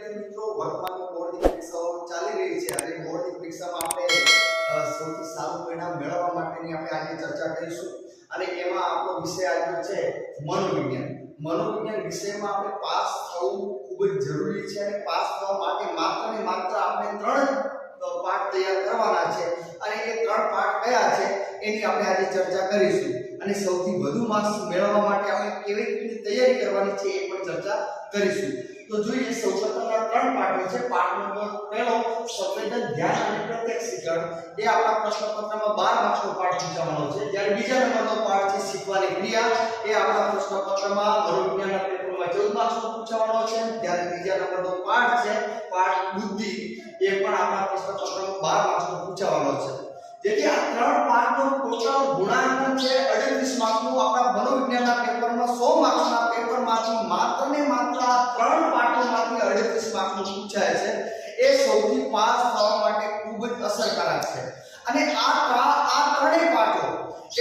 વિદ્યાર્થી મિત્રો, વર્તમાનમાં બોર્ડની પરીક્ષાઓ ચાલી રહી છે અને બોર્ડની પરીક્ષામાં આપણે સૌથી સારું પરિણામ મેળવવા માટેની આપણે આજે ચર્ચા કરીશું અને એમાં આપણો વિષય આવ્યો છે મનોવિજ્ઞાન. મનોવિજ્ઞાન વિષયમાં આપણે પાસ થવું ખૂબ જ જરૂરી છે અને પાસ થવા માટે માત્ર ને માત્ર આપણે 3 પાઠ તૈયાર કરવાના છે અને એ 3 પાઠ કયા છે એની આપણે આજે ચર્ચા કરીશું અને સૌથી વધુ માર્ક્સ મેળવવા માટે આપણે કેવી રીતે તૈયારી કરવાની છે એ પણ ચર્ચા કરીશું. તો જોઈએ સૌપ્રથમ 3 પાઠો છે. પાઠ નંબર પહેલો સંવેદન, ધ્યાન અને પ્રત્યક્ષીકરણ. એ આપણા પ્રશ્નપત્રમાં 12 માર્ક્સનો પાઠ પૂછાવાનો છે. જ્યારે બીજા નંબરનો પાઠ છે શીખવાની ક્રિયા. એ આપણા પ્રશ્નપત્રમાં મનોવિજ્ઞાનના પેપરમાં 14 માર્ક્સનો પૂછાવાનો છે. જ્યારે ત્રીજા નંબરનો પાઠ છે પાઠ બુદ્ધિ, એ પણ આપણા પ્રશ્નપત્રમાં 12 માર્ક્સનો પૂછાવાનો છે. જેથી આ 3 પાઠનો ટોટલ ગુણાંકન છે 38 માર્ક્સનું. આપણા મનોવિજ્ઞાનના પેપરમાં 100 માર્ક્સના પેપરમાંથી માત્ર ને માત્ર આ 3 પાઠોમાંથી 38 માર્ક્સનું પૂછાય છે. એ સૌથી પાસ થવા માટે ખૂબ જ અસરકારક છે. અને આ ત્રણેય પાઠો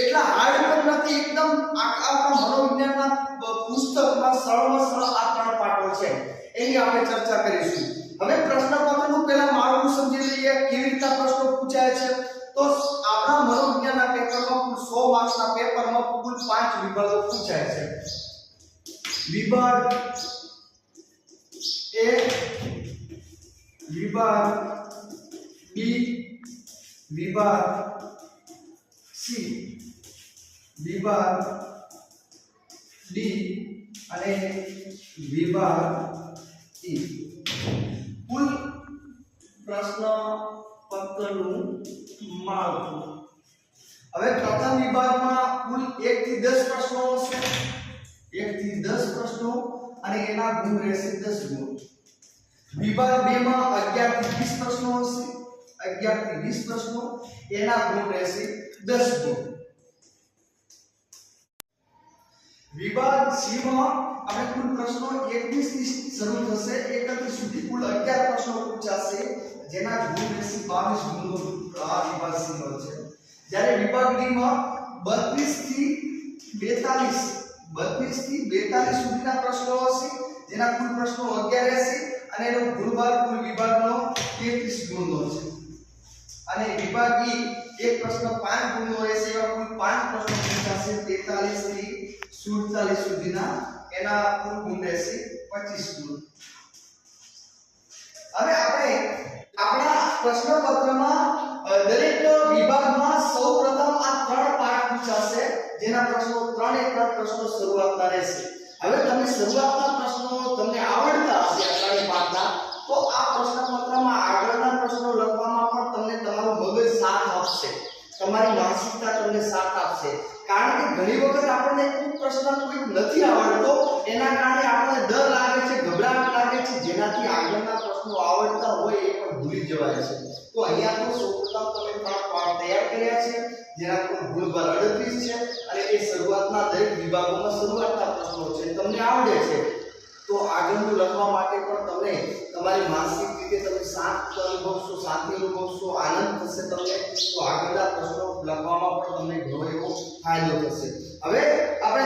એટલા હાર્ડ પણ નથી, એકદમ આપણા મનોવિજ્ઞાનના પુસ્તકમાં સરળમાં સરળ આ 3 પાઠો છે. એની આપણે ચર્ચા કરીશું. હવે પ્રશ્નપત્રનું પહેલા માળખું સમજી લઈએ, કેવી રીતે પ્રશ્નો પૂછાય છે. તો આપણા મનોવિજ્ઞાનના પેપરમાં કુલ 100 માર્ક્સના પેપરમાં કુલ 5 વિભાગો પૂછાય છે. વિભાગ એ, વિભાગ બી, વિભાગ સી, વિભાગ ડી અને વિભાગ ઈ. કુલ પ્રશ્ન પત્રનું માળખું. હવે પ્રથમ વિભાગમાં કુલ 1 થી 10 પ્રશ્નો હશે. 1 થી 10 પ્રશ્નો અને એના ગુણ રહેશે 10 ગુણ. વિભાગ 2 માં 11 થી 20 પ્રશ્નો હશે. 11 થી 20 પ્રશ્નો, એના ગુણ રહેશે 10 ગુણ. વિભાગ સી માં આપણે કુલ પ્રશ્નો 21 થી શરૂ થશે. 31 સુધી કુલ 11 પ્રશ્નો પૂછાશે, જેના ગુણ રહેશે 22 ગુણનો. આ વિભાગ સી નો છે. જ્યારે વિભાગ ડી માં 32 થી 42 સુધીના પ્રશ્નો હશે, જેના કુલ પ્રશ્નો 11 રહેશે અને એનો ગુણભાર કુલ વિભાગનો 33 ગુણનો છે. અને વિભાગ ઈ એક પ્રશ્ન 5 ગુણનો રહેશે. એવા કુલ 5 પ્રશ્નો પૂછાશે 43 થી 47 સુધીના, એના કુલ ગુણ રહેશે 25 ગુણ. હવે આપણે આપણા પ્રશ્નપત્રમાં દરેક વિભાગમાં સૌપ્રથમ આ 3 પાઠ પૂછાશે, જેના પ્રશ્નો 3 પ્રશ્નો શરૂઆતના રહેશે. હવે તમે શરૂઆતના પ્રશ્નો તમને આવડતા હશે આ 3 પાઠના, તો આ પ્રશ્નપત્રમાં આગળના પ્રશ્નો લખવામાં પણ તમને તમારું મગજ સાથ આપશે, તમારી માનસિકતા તમને સાથ આપશે. કારણ કે ઘણી વખત આપણને કોઈ પ્રશ્ન કોઈ નથી આવડતો, એના કારણે આપણને ડર લાગે છે, ગભરાટ લાગે છે, જેનાથી આગળના પ્રશ્નો આવડતા હોય એ પણ ભૂલી જવાય છે. તો અહીંયા તો સૌપ્રથમ તમે 3 પાઠ તૈયાર કર્યા છે, જેના કુલ ગુણભાર 38 છે અને એ શરૂઆતના દરેક વિભાગોમાં શરૂઆતના પ્રશ્નો છે, તમને આવડે છે. તો આગળનું લખવા માટે પણ તમને તમારી માનસિક રીતે તમે શાંત અનુભવશો, શાંતિ અનુભવશો, આનંદ થશે તમને. તો આગળના પ્રશ્નો લખવામાં પણ તમને ઘણો એવો ફાયદો થશે. હવે આપણે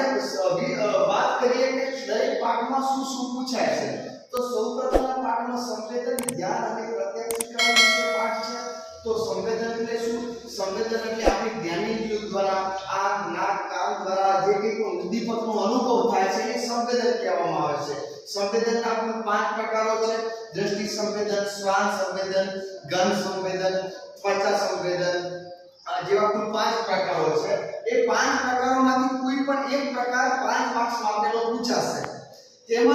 વાત કરીએ કે દરેક પાઠમાં શું શું પૂછાય છે. તો સૌપ્રથમના પાઠમાં સંવેદન, ધ્યાન અને પ્રત્યક્ષીકરણ વિશે પાઠ છે. તો સંવેદન એટલે શું? સંવેદન એટલે આપણી જ્ઞાનેન્દ્રિયો દ્વારા, આંખ, નાક, કાન દ્વારા જે કંઈ પણ ઉદ્દીપકનો અનુભવ થાય છે એ સંવેદન કહેવામાં આવે છે. સંવેદનના કુલ 5 પ્રકારો છે. દ્રષ્ટિ સંવેદન, શ્વાન સંવેદન, ગંધ સંવેદન, ત્વચા સંવેદન, જેવા કુલ 5 પ્રકારો છે. એ 5 પ્રકારોમાંથી કોઈ પણ એક પ્રકાર 5 માર્ક્સ માટેનો પૂછાશે. તેમજ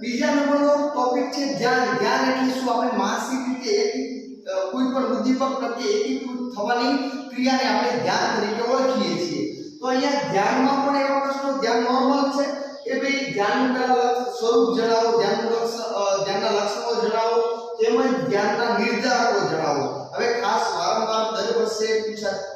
બીજા નંબરનો ટોપિક છે ધ્યાન. ધ્યાન એટલે શું? આપણે માનસિક રીતે કોઈ પણ ઉદ્દીપક પ્રત્યે એકીકૃત થવાની ક્રિયાને આપણે ધ્યાન તરીકે ઓળખીએ છીએ. તો અહીંયા ધ્યાનમાં પણ એવા પ્રશ્નો, ધ્યાન નોર્મલ છે કે ભાઈ ધ્યાનનું પહેલા સ્વરૂપ જણાવો, ધ્યાનના લક્ષણો જણાવો, તેમજ ધ્યાનના નિર્ધારકો જણાવો. હવે ખાસ વારંવાર દર વર્ષે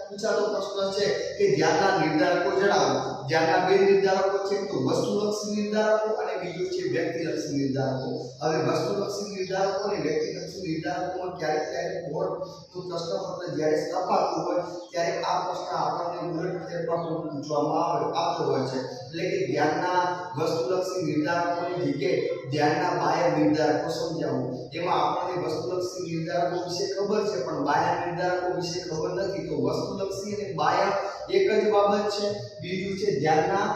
પૂછાતો પ્રશ્ન છે કે ધ્યાનના નિર્ધારકો જણાવો. ધ્યાનના 2 નિર્ધારકો છે, તો વસ્તુલક્ષી નિર્ધારકો અને બીજું છે વ્યક્તિલક્ષી નિર્ધારકો. હવે વસ્તુલક્ષી વસ્તુલક્ષી નિર્ધારકો અને વ્યક્તિલક્ષી નિર્ધારકોમાં ક્યારેક બોર્ડનું પ્રશ્નપત્ર જ્યારે સ્થપાતું હોય ત્યારે આ પ્રશ્ન આપણને બુલેટ પેપરમાં પૂછવામાં આવતો હોય છે. એટલે કે ધ્યાનના વસ્તુલક્ષી નિર્ધારકોની જગ્યાએ ધ્યાનના બાહ્ય નિર્ધારકો સમજાવવું. એમાં આપણને વસ્તુલક્ષી નિર્ધારકો વિશે ખબર છે પણ બાહ્ય નિર્ધારકો વિશે ખબર નથી. તો વસ્તુલક્ષી અને બાહ્ય એક જ બાબત છે. બીજું છે ધ્યાનના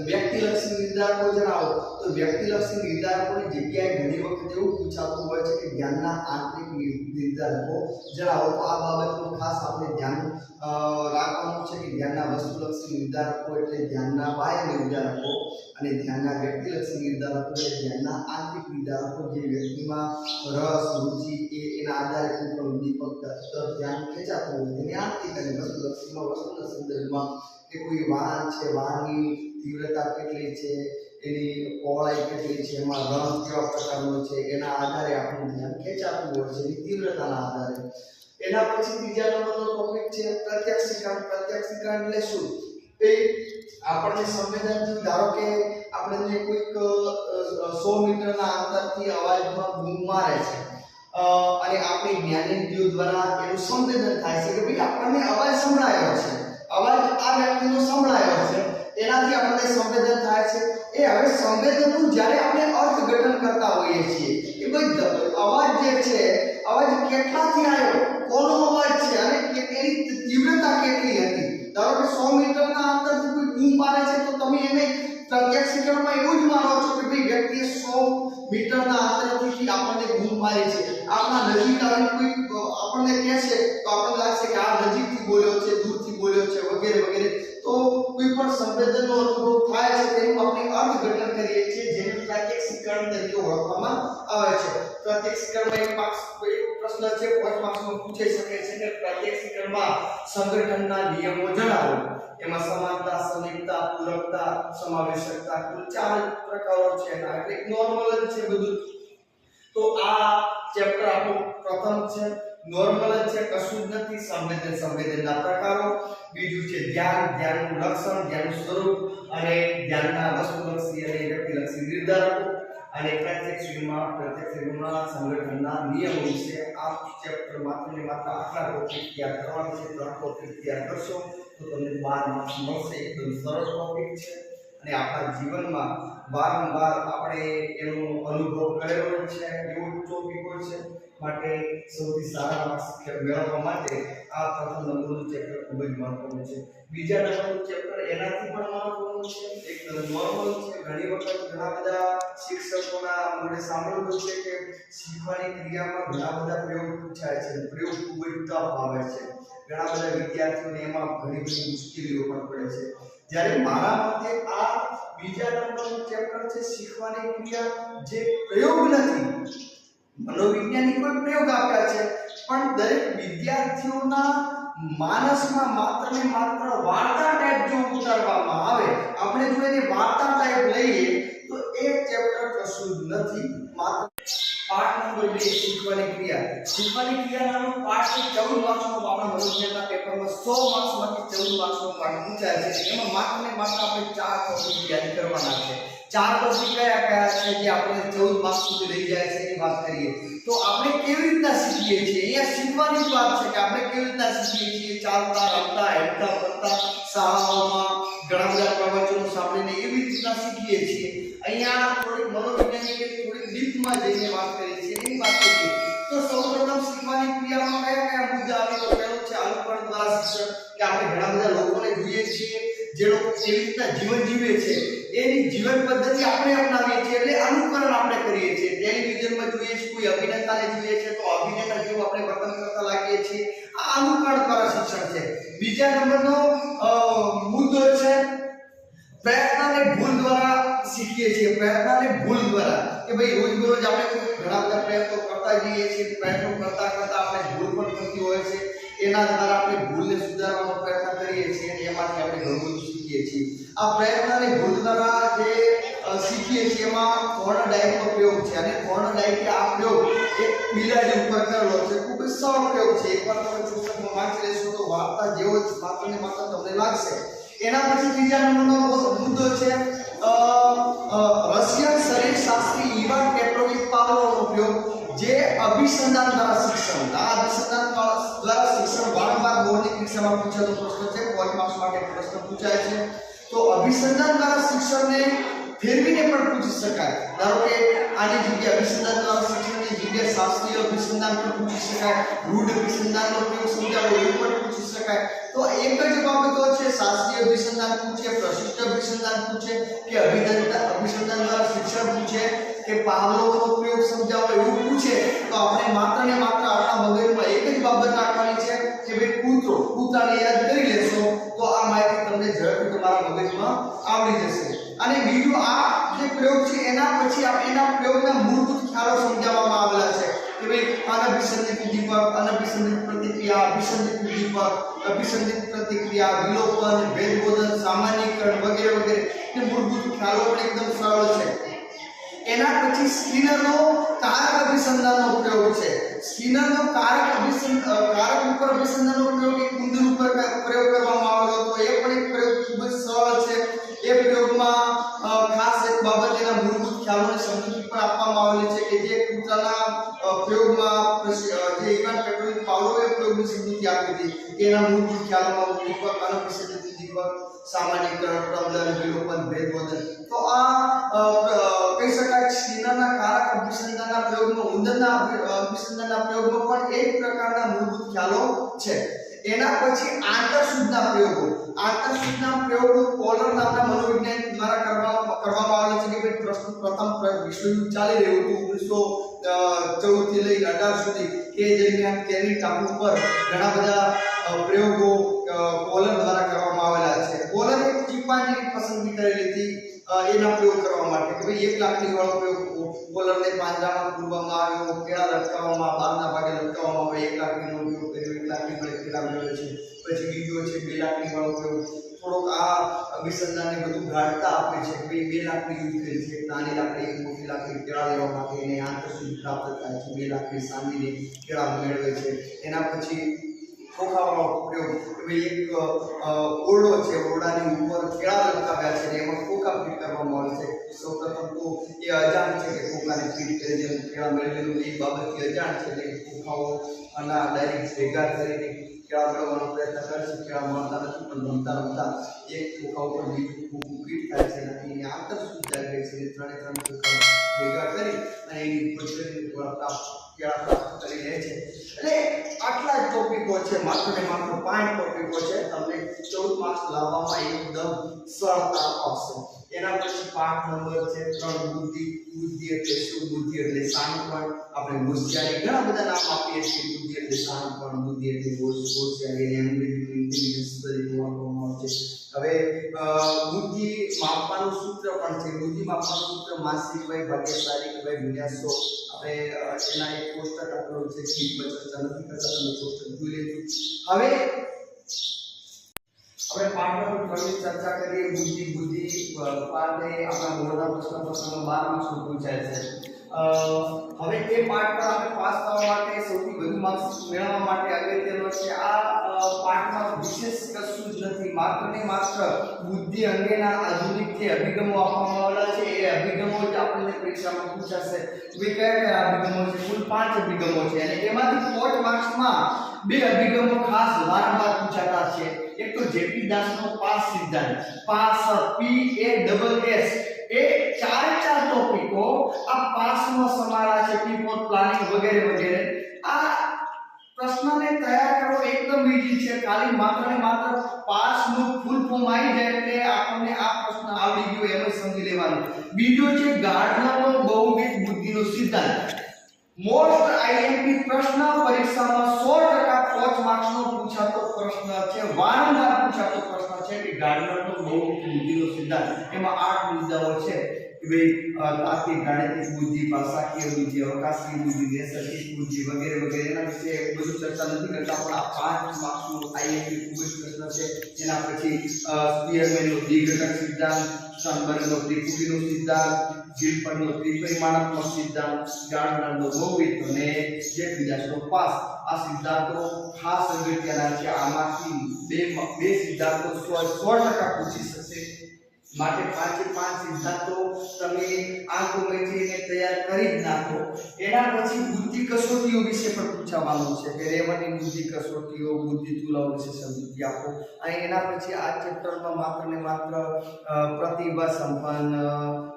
વ્યક્તિલક્ષી નિર્ધારકો જણાવો. તો વ્યક્તિલક્ષી નિર્ધારકોની જગ્યાએ ઘણી વખત એવું પૂછાતું હોય છે કે ધ્યાનના આંતરિક નિર્ધારકો જણાવો. તો આ બાબતનું ખાસ આપણે ધ્યાન રાખવાનું છે કે ધ્યાનના વસ્તુલક્ષી નિર્ધારકો એટલે ધ્યાનના બાહ્ય નિર્ધારકો અને ધ્યાનના વ્યક્તિલક્ષી નિર્ધારકો એટલે ધ્યાનના આંતરિક નિર્ધારકો. જે વ્યક્તિમાં રસ રુચિ એના આધારે કોઈ પણ ઉદ્દીપક તરફ ધ્યાન ખેંચાતું હોય તેને આંતરિક અને વસ્તુલક્ષીમાં વસ્તુના સંદર્ભમાં કે કોઈ વાહન છે, વાહનની તીવ્રતા કેટલી છે, એની પહોળાઈ કેટલી છે, એમાં રંગ કેવા પ્રકારનો છે, એના આધારે આપણું ધ્યાન ખેંચાતું હોય છે એની તીવ્રતાના આધારે. એના પછી ત્રીજા નંબરનો ટોપિક છે પ્રત્યક્ષીકરણ. પ્રત્યક્ષીકરણ એટલે શું? એ આપણને સંવેદનથી ધારો કે આપણને કોઈક 100 મીટરના અંતરથી અવાજમાં બૂમ મારે છે અને આપણી જ્ઞાનેન્દ્રિયો દ્વારા એનું સંવેદન થાય છે કે ભાઈ આપણને અવાજ સંભળાયો છે, અવાજ આ વ્યક્તિનો સંભળાયો છે, એનાથી આપણને સંવેદન થાય છે. એ હવે સંવેદનનું જ્યારે આપણે અર્થઘટન કરતા હોઈએ છીએ કે ભાઈ અવાજ જે છે, અવાજ કેટલાથી આવ્યો, કોનો અવાજ છે અને એની તીવ્રતા કેટલી હતી. ધારો કે 100 મીટરના અંતરથી કોઈ બૂમ મારે છે તો તમે એને પ્રત્યક્ષીકરણમાં એવું જ માનો છો કે ભાઈ વ્યક્તિએ 100 મીટરના અંતરથી આપણને બૂમ મારી છે. આપણા નજીક આવીને કોઈ આપણને કહેશે તો આપણને લાગશે કે આ નજીકથી બોલ્યો છે, દૂરથી બોલ્યો છે વગેરે વગેરે. તો કોઈ પણ સંવેદનનો અનુભવ થાય છે તેનું આપણે અર્થઘટન કરીએ છીએ જેને પ્રત્યક્ષીકરણ તરીકે ઓળખવામાં આવે છે. પ્રત્યક્ષીકરણમાં એક પ્રશ્ન છે 5 માર્ક્સમાં પૂછાઈ શકે છે કે પ્રત્યક્ષીકરણમાં સંગઠનના નિયમો જણાવો. એમાં સમાનતા, સમીપતા, પૂરકતા, સમાવેશકતા કુલ 4 પ્રકારો છે. એટલે નોર્મલ જ છે બધું. તો આ ચેપ્ટર આપણું પ્રથમ છે. નોર્મલ જ છે, કશું જ નથી. સંવેદનના પ્રકારો. બીજું છે ધ્યાનનું લક્ષણ, ધ્યાનનું સ્વરૂપ અને ધ્યાનના વસ્તુલક્ષી અને વ્યક્તિલક્ષી નિર્ધારકો અને પ્રત્યક્ષીકરણમાં સંગઠનના નિયમો વિશે આ ચેપ્ટર માત્ર ને માત્ર આટલા ટોપિક તૈયાર કરવાના છે. 3 ટોપિક તૈયાર કરશો તો તમને 12 માર્ક્સ મળશે. એકદમ સરળ ટોપિક છે અને આપણા જીવનમાં વારંવાર આપણે એનો અનુભવ કરેલો છે એવો ટોપિકો છે. માટે સૌથી સારા માર્ક્સ મેળવવા માટે આ પ્રથમ નંબરનું ચેપ્ટર ખૂબ જ મહત્વનું છે. બીજા નંબરનું ચેપ્ટર એનાથી પણ મહત્વનું છે, એક નોર્મલ છે. ઘણી વખત ઘણા બધા શિક્ષકોના મને સાંભળ્યું છે કે શીખવાની ક્રિયામાં ઘણા બધા પ્રયોગ પૂછાય છે. પ્રયોગ ખૂબ જ ટફ આવે છે. ઘણા બધા વિદ્યાર્થીઓને એમાં ઘણી બધી મુશ્કેલીઓ પણ પડે છે. જ્યારે મારા મતે આ બીજા નંબરનું ચેપ્ટર છે શીખવાની ક્રિયા, જે પ્રયોગ નથી, મનોવિજ્ઞાનિક કોઈ પ્રયોગ આપ્યા છે પણ દરેક વિદ્યાર્થીઓના માનસમાં માત્ર ને માત્ર વાર્તા ટાઈપ જો ઉતારવામાં આવે, આપણે જો એને વાર્તા ટાઈપ લઈએ તો એ ચેપ્ટર કશું જ નથી. માત્ર પાઠ નંબર 2 શીખવાની ક્રિયા. શીખવાની ક્રિયાનો પાઠ 14 માર્ક્સનો આપણા મનોવિજ્ઞાનના પેપરમાં 100 માર્ક્સમાંથી 14 માર્ક્સનો પાઠ પૂછાય છે. એમાં માત્ર ને માત્ર આપણે 4 ટોપિક યાદ કરવાના છે. 4 ટોપિક કયા છે જે આપણે 14 માર્ક્સ સુધી લઈ જાય છે એની વાત કરીએ તો આપણે કેવી રીતના શીખીએ છીએ. અહીંયા શીખવાની વાત છે કે આપણે કેવી રીતના શીખીએ છીએ. ચાલતા, રમતા, હેડતા, ફરતા, શાળાઓમાં ઘણા બધા પ્રવચનો સાંભળીને એવી રીતના શીખીએ છીએ. અહીંયા થોડીક મનોવૈજ્ઞાનિક થોડીક ડીપમાં જઈને વાત કરીએ છીએ એની વાત કરીએ તો સૌપ્રથમ શીખવાની ક્રિયામાં કયા મુદ્દા આવે તો પહેલો છે અનુકરણ દ્વારા શિક્ષણ. કે આપણે ઘણા બધા લોકોને જોઈએ છીએ જે લોકો કેવી રીતના જીવન જીવે છે એની જીવન પદ્ધતિ આપણે અપનાવીએ છીએ એટલે અનુકરણ આપણે કરીએ છીએ. ટેલિવિઝનમાં જોઈએ છીએ કોઈ અભિનેતાને જોઈએ છે તો અભિનેતા જેવું આપણે વર્તન કરતા લાગીએ છીએ. આ અનુકરણ દ્વારા શિક્ષણ છે. બીજા નંબરનો મુદ્દો છે પ્રયત્ન અને ભૂલ દ્વારા શીખીએ છીએ. પ્રયત્ન અને ભૂલ દ્વારા કે ભાઈ રોજબરોજ આપણે ઘણા બધા પ્રયત્નો કરતા જઈએ છીએ. પ્રયત્નો કરતા કરતા આપણે ભૂલ પણ થતી હોય છે. એના દ્વારા આપણે ભૂલને સુધારવાનો પ્રયત્ન કરીએ છીએ અને એમાંથી આપણે ઘણું બધું શીખીએ છીએ. આ પ્રયત્ન અને ભૂલ દ્વારા જે શીખીએ છીએ એમાં થોર્નડાઇકનો પ્રયોગ છે અને થોર્નડાઇકે આ પ્રયોગ એક બિલાડી ઉપર કરેલો છે. ખૂબ જ સરળ પ્રયોગ છે. એકવાર તમે પુસ્તકમાં વાંચી લેશો તો વાર્તા જેવો જ માત્ર ને માત્ર તમને લાગશે. એના પછી ત્રીજા નંબરનો મુદ્દો છે રશિયન શરીરશાસ્ત્રી ઇવાન પેટ્રોવિચ પાવલોવનો પ્રયોગ જે અભિસંધાન દ્વારા શિક્ષણ, આ અભિસંધાન દ્વારા શિક્ષણ વારંવાર બોર્ડની પરીક્ષામાં પૂછાતો પ્રશ્ન છે, પોઈન્ટ માર્ક્સ માટે પ્રશ્ન પૂછાય છે. તો અભિસંધાન દ્વારા શિક્ષણને ફેરવીને પણ પૂછી શકાય. ધારો કે આની જગ્યાએ અભિસંધાન દ્વારા શિક્ષણની જગ્યાએ શાસ્ત્રીય અભિસંધાન પણ પૂછી શકાય, રૂઢ અભિસંધાનનો પ્રયોગ સમજાવો એવું પણ પૂછી શકાય. તો એક જ બાબતો છે, શાસ્ત્રીય અભિસંધાન પૂછે, પ્રશિષ્ટ અભિસંધાન પૂછે કે અભિસંધાન દ્વારા શિક્ષણ પૂછે કે પાવલોવનો પ્રયોગ સમજાવો એવું પૂછે, તો આપણે માત્ર ને માત્ર આપણા મગજમાં એક જ બાબત રાખવાની છે કે ભાઈ કૂતરાને યાદ કરી લેશો તો આ માહિતી તમને ઝડપથી તમારા મગજમાં આવડી જશે. અને બીજું આ જે પ્રયોગ છે એના પછી એના પ્રયોગના મૂળભૂત ખ્યાલો સમજાવવામાં આવેલા છે કે ભાઈ અનભિસંધિત ઉદ્દીપક, અનભિસંધિત પ્રતિક્રિયા, અભિસંધિત ઉદ્દીપક, અભિસંધિત પ્રતિક્રિયા, વિલોપન, ભેદબોધન, સામાન્યીકરણ વગેરે વગેરે. તે મૂળભૂત ખ્યાલો પણ એકદમ સરળ છે. એના પછી સ્કિનરનો કારક અભિસંધાનનો પ્રયોગ છે. સ્કિનરનો કારક ઉપર અભિસંધાનનો પ્રયોગ એક ઉંદર ઉપર પ્રયોગ કરવામાં આવ્યો હતો. એ પણ એક પ્રયોગ ખૂબ જ સરળ છે. એ પ્રયોગમાં ખાસ એક બાબત એના મૂળભૂત ખ્યાલોની સમજૂતી પણ આપવામાં આવેલી છે કે જે કૂતરાના પ્રયોગમાં જે ઇવાન પેટ્રોવિચ પાવલોવે પ્રયોગની સમજૂતી આપી હતી એના મૂળભૂત ખ્યાલોમાં ઉદ્દીપક, અનભિસંધિત ઉદ્દીપક, સામાન્યીકરણ, પ્રબલન, વિલોપન, ભેદબોધન. તો આ કહી શકાય સ્કિનરના કારક અભિસંધાનના પ્રયોગમાં, ઉંદરના અભિસંધાનના પ્રયોગમાં પણ એક પ્રકારના મૂળભૂત ખ્યાલો છે. એના પછી આંતરસૂઝના પ્રયોગો. આંતરસૂઝના પ્રયોગો કોલર નામના મનોવૈજ્ઞાનિક દ્વારા કરવામાં આવેલા છે કે ભાઈ પ્રથમ વિશ્વયુદ્ધ ચાલી રહ્યું હતું 1914 થી લઈ 18 સુધી. એ દરમિયાન કેરી ટાપુ પર ઘણા બધા પ્રયોગો કોલર દ્વારા કરવામાં આવેલા છે. કોલર એક ચિમ્પાન્જીની પસંદગી કરેલી હતી એના પ્રયોગ કરવા માટે કે ભાઈ 1 લાકડી વાળો પ્રયોગ કોલરને પાંજરામાં પૂરવામાં આવ્યો, કેળા લટકાવવામાં, બહારના ભાગે લટકાવવામાં આવે, 1 લાકડીનો ઉપયોગ કર્યો, 1 લાકડી વડે કેળા મેળવે છે. પછી બીજો છે 2 લાકડી વાળો પ્રયોગ. થોડોક આ અભિસંધાનને બધું ગાઢતા આપે છે કે ભાઈ 2 લાકડી યુઝ કરી છે, નાની લાકડી, એક મોટી લાકડી કેળા લેવા માટે એને આંતરસૂઝ પ્રાપ્ત થાય છે. 2 લાકડી સાંધીને કેળા મેળવે છે. એના પછી ખોખાવાળો પ્રયોગ કે ભાઈ એક ઓરડો છે, ઓરડાની ઉપર કેળા લટકાવ્યા છે અને એમાં ખોખા ફિટ કરવામાં આવે છે. સૌપ્રથમ તો એ અજાણ છે કે ખોખાને ફિટ કરી જેમ કેળા મેળવેલું એ બાબતથી અજાણ છે એટલે ખોખાઓ આના ડાયરેક્ટ ભેગા કરીને કેળા મેળવવાનો પ્રયત્ન કરે છે. કેળા મળતા નથી પણ રમતા રમતા એક ખોખા ઉપર બીજું ખોખું ફિટ થાય છે અને એની આંતરસૂઝ જાગે છે. ત્રણે ત્રણ ખોખા ભેગા કરી અને એની પછડીની કેળા પ્રાપ્ત કરી લે છે. એટલે આટલા જ ટોપિકો છે, માત્ર ને માત્ર 5 ટોપિકો છે. તમને 14 માર્ક્સ લાવવામાં એકદમ સરળતા આવશે. એના પછી પાઠ નંબર છે 3 બુદ્ધિ. બુદ્ધિ એટલે શું? બુદ્ધિ એટલે શાણપણ. આપણે હોશિયારી ઘણા બધા નામ આપીએ છીએ. બુદ્ધિ એટલે શાણપણ, બુદ્ધિ એટલે હોશિયારી, અંગ્રેજીમાં ઇન્ટેલિજન્સ તરીકે ઓળખવામાં આવે છે. હવે બુદ્ધિ માપવાનું સૂત્ર પણ છે. બુદ્ધિ માપવાનું સૂત્ર માસિક વય ભાગ્યા શારીરિક વય ગુણ્યા 100. આપણે એના એક કોષ્ટક આપેલું છે. ચર્ચા નથી કરતા, તમે કોષ્ટક જોઈ લેજો. હવે આપણે પાઠ નંબર 3 ની ચર્ચા કરીએ. બુદ્ધિ પાઠે આપણા બોર્ડના પ્રશ્નપત્રમાં 12 માર્ક્સનું પૂછાય છે. હવે તે પાઠ પર આપણે પાસ થવા માટે સૌથી વધુ માર્ક્સ મેળવવા માટે અગત્યનો છે આ પાઠમાં વિશેષ કશું જ નથી. માત્ર ને માત્ર બુદ્ધિ અંગેના આધુનિક જે અભિગમો આપવામાં આવેલા છે એ અભિગમો જ આપણને પરીક્ષામાં પૂછાશે. કયા કયા અભિગમો છે? કુલ 5 અભિગમો છે અને એમાંથી પોઈન્ટ માર્ક્સમાં 2 અભિગમો ખાસ વારંવાર પૂછાતા છે. એક તો જેપી દાસનો પાસ સિદ્ધાંત, પાસ PASS. એ 4 ટોપિકો આ પાસમાં સમાયેલા છે. પીપોટ પ્લાનિંગ વગેરે વગેરે. આ પ્રશ્નને તૈયાર કરવો એકદમ ઈઝી છે. ખાલી માત્ર ને માત્ર પાસનું ફૂલ ફોર્મ આવી જાય એટલે આપણને આ પ્રશ્ન આવડી ગયો એમ જ સમજી લેવાનું. બીજો છે ગાર્ડનરનો બહુવિધ બુદ્ધિનો સિદ્ધાંત. મોસ્ટ આઈએમપી પ્રશ્ન પરીક્ષામાં 100% 5 માર્ક્સનો પૂછાતો પ્રશ્ન છે. વારંવાર પૂછાતો પ્રશ્ન છે કે ગાર્ડનરનો બહુવિધ બુદ્ધિનો સિદ્ધાંત. એમાં 8 મુદ્દાઓ છે કે ભાઈ તાર્કિક ગાણિતિક બુદ્ધિ, ભાષાકીય બુદ્ધિ, અવકાશી બુદ્ધિ, નૈસર્ગિક બુદ્ધિ વગેરે વગેરે. એના વિશે બધું ચર્ચા નથી કરતા પણ આ 5 માર્ક્સનો આઈએમપી ખૂબ જ પ્રશ્ન છે. એના પછી સ્પીયરમેનનો દ્વિઘટક સિદ્ધાંત, સ્ટર્નબર્ગનો ત્રિપુટીનો સિદ્ધાંત, જીલ્પરનો ત્રિપરિમાણાત્મક સિદ્ધાંત, ગાર્ડનરનો બહુવિધ અને જેપી દાસનો પાસ. આ સિદ્ધાંતો ખાસ અગત્યના છે. આમાંથી બે સિદ્ધાંતો 100% પૂછી શકશે. માટે પાંચે પાંચ સિદ્ધાંતો તમે આંખો મેચીને તૈયાર કરી જ નાખો. એના પછી બુદ્ધિ કસોટીઓ વિશે પણ પૂછવાનું છે કે રેવણની બુદ્ધિ કસોટીઓ, બુદ્ધિ તુલાઓ વિશે સમજી આપો. અને એના પછી આ ચેપ્ટરમાં માત્ર ને માત્ર પ્રતિભા સંપન્ન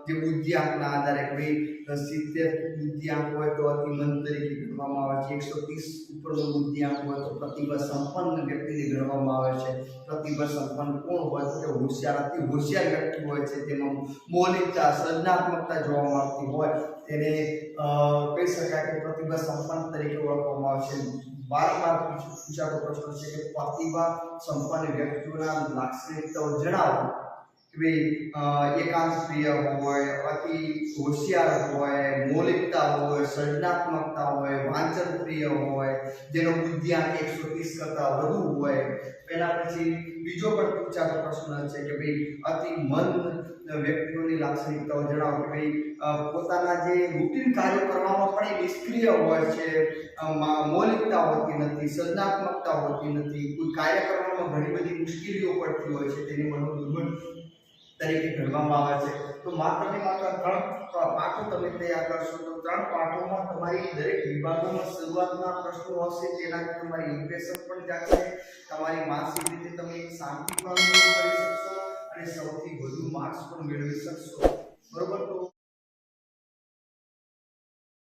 જે બુદ્ધિઆંકના આધારે ભાઈ 70 બુદ્ધિઆંક હોય તો અતિમંદ તરીકે ગણવામાં આવે છે, 130 ઉપરનો બુદ્ધિઆંક હોય તો પ્રતિભા સંપન્ન વ્યક્તિને ગણવામાં આવે છે. પ્રતિભા સંપન્ન કોણ હોય તો હોશિયાર, અતિ હોશિયાર વ્યક્તિ હોય છે, તેમાં મૌલિકતા, સર્જનાત્મકતા જોવા મળતી હોય તેને કહી શકાય કે પ્રતિભા સંપન્ન તરીકે ઓળખવામાં આવે છે. વારંવાર પૂછાતો પ્રશ્ન છે કે પ્રતિભા સંપન્ન વ્યક્તિઓના લાક્ષણિકતાઓ જણાવો. કે એકાંત પ્રિય હોય, અતિ હોશિયાર હોય, મૌલિકતા હોય, સર્જનાત્મકતા હોય, વાંચન પ્રિય હોય, જેનો બુદ્ધિઆંક 130 કરતાં વધુ હોય. એના પછી બીજો પણ પૂછાતો પ્રશ્ન છે કે ભાઈ અતિ મંદ વ્યક્તિઓની લાક્ષણિકતાઓ જણાવો. કે ભાઈ પોતાના જે રૂટીન કાર્યો કરવામાં પણ એ નિષ્ક્રિય હોય છે, મૌલિકતા હોતી નથી, સર્જનાત્મકતા હોતી નથી, કોઈ કાર્ય કરવામાં ઘણી બધી મુશ્કેલીઓ પડતી હોય છે, તેની મનોદુર્બળ તરીકે ગણવામાં આવે છે. તો માત્ર ને માત્ર 3 પાઠો તમે તૈયાર કરશો તો 3 પાઠોમાં તમારી દરેક વિભાગોમાં શરૂઆતના પ્રશ્નો હશે, તેનાથી તમારી ઇમ્પ્રેશન પણ જાગશે, તમારી માનસિક રીતે તમે એક શાંતિ પણ અનુભવ કરી શકશો અને સૌથી વધુ માર્ક્સ પણ મેળવી શકશો. બરોબર? તો